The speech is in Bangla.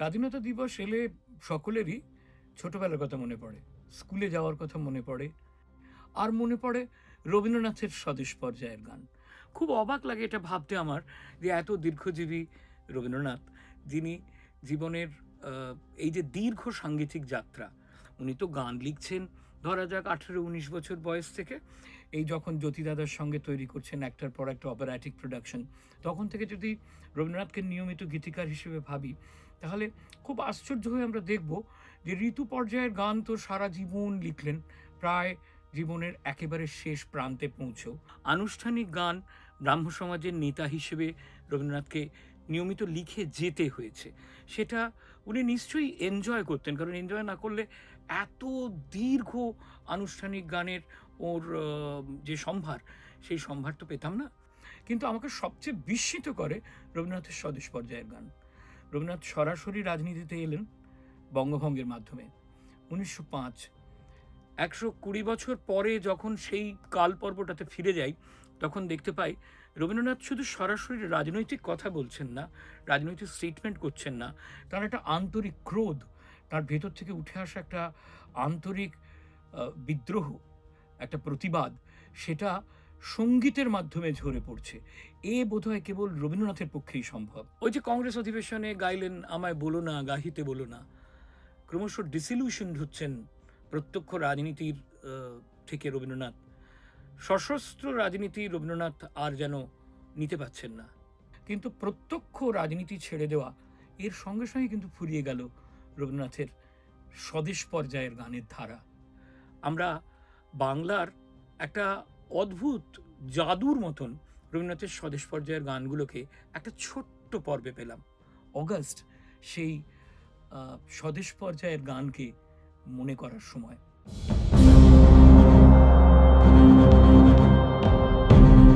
স্বাধীনতা দিবস এলে সকলেরই ছোটবেলার কথা মনে পড়ে, স্কুলে যাওয়ার কথা মনে পড়ে, আর মনে পড়ে রবীন্দ্রনাথের স্বদেশ পর্যায়ের গান। খুব অবাক লাগে এটা ভাবতে আমার, যে এত দীর্ঘজীবী রবীন্দ্রনাথ, যিনি জীবনের এই যে দীর্ঘ সাংগীতিক যাত্রা, উনি তো গান লিখছেন ধরা যাক 18-19 বছর বয়স থেকে। এই যখন জ্যোতিদাদার সঙ্গে তৈরি করছেন একটার পর একটা অপারেটিক প্রোডাকশন, তখন থেকে যদি রবীন্দ্রনাথকে নিয়মিত গীতিকার হিসেবে ভাবি, তাহলে খুব আশ্চর্য হয়ে আমরা দেখব যে ঋতু পর্যায়ের গান তো সারা জীবন লিখলেন, প্রায় জীবনের একেবারে শেষ প্রান্তে পৌঁছেও। আনুষ্ঠানিক গান ব্রাহ্ম সমাজের নেতা হিসেবে রবীন্দ্রনাথকে নিয়মিত লিখে যেতে হয়েছে। সেটা উনি নিশ্চয়ই এনজয় করতেন, কারণ এনজয় না করলে এত দীর্ঘ আনুষ্ঠানিক গানের ওর যে সম্ভার, সেই সম্ভার তো পেতাম না। কিন্তু আমাকে সবচেয়ে বিস্মিত করে রবীন্দ্রনাথের স্বদেশ পর্যায়ের গান। রবীন্দ্রনাথ সরাসরি রাজনীতিতে এলেন বঙ্গভঙ্গের মাধ্যমে 1905। 120 বছর পরে যখন সেই কাল পর্বটাতে ফিরে যাই, তখন দেখতে পাই রবীন্দ্রনাথ শুধু সরাসরি রাজনৈতিক কথা বলছেন না, রাজনৈতিক স্টেটমেন্ট করছেন না, তার একটা আন্তরিক ক্রোধ, তার ভেতর থেকে উঠে আসা একটা আন্তরিক বিদ্রোহ, একটা প্রতিবাদ, সেটা সঙ্গীতের মাধ্যমে ঝরে পড়ছে। এ বোধহয় কেবল রবীন্দ্রনাথের পক্ষেই সম্ভব। ওই যে কংগ্রেস অধিবেশনে গাইলেন, আমায় বলো না, গাহিতে বলো না, ক্রমশ ডিসিলিউশন হচ্ছেন প্রত্যক্ষ রাজনীতির থেকে রবীন্দ্রনাথ। সশস্ত্র রাজনীতি রবীন্দ্রনাথ আর যেন নিতে পারছেন না। কিন্তু প্রত্যক্ষ রাজনীতি ছেড়ে দেওয়া, এর সঙ্গে সঙ্গে কিন্তু ফুরিয়ে গেল রবীন্দ্রনাথের স্বদেশ পর্যায়ের গানের ধারা। আমরা বাংলার একটা অদ্ভুত জাদুর মতন রবীন্দ্রনাথের স্বদেশ পর্যায়ের গানগুলোকে একটা ছোট্ট পর্বে পেলাম। অগাস্ট সেই স্বদেশ পর্যায়ের গানকে মনে করার সময়।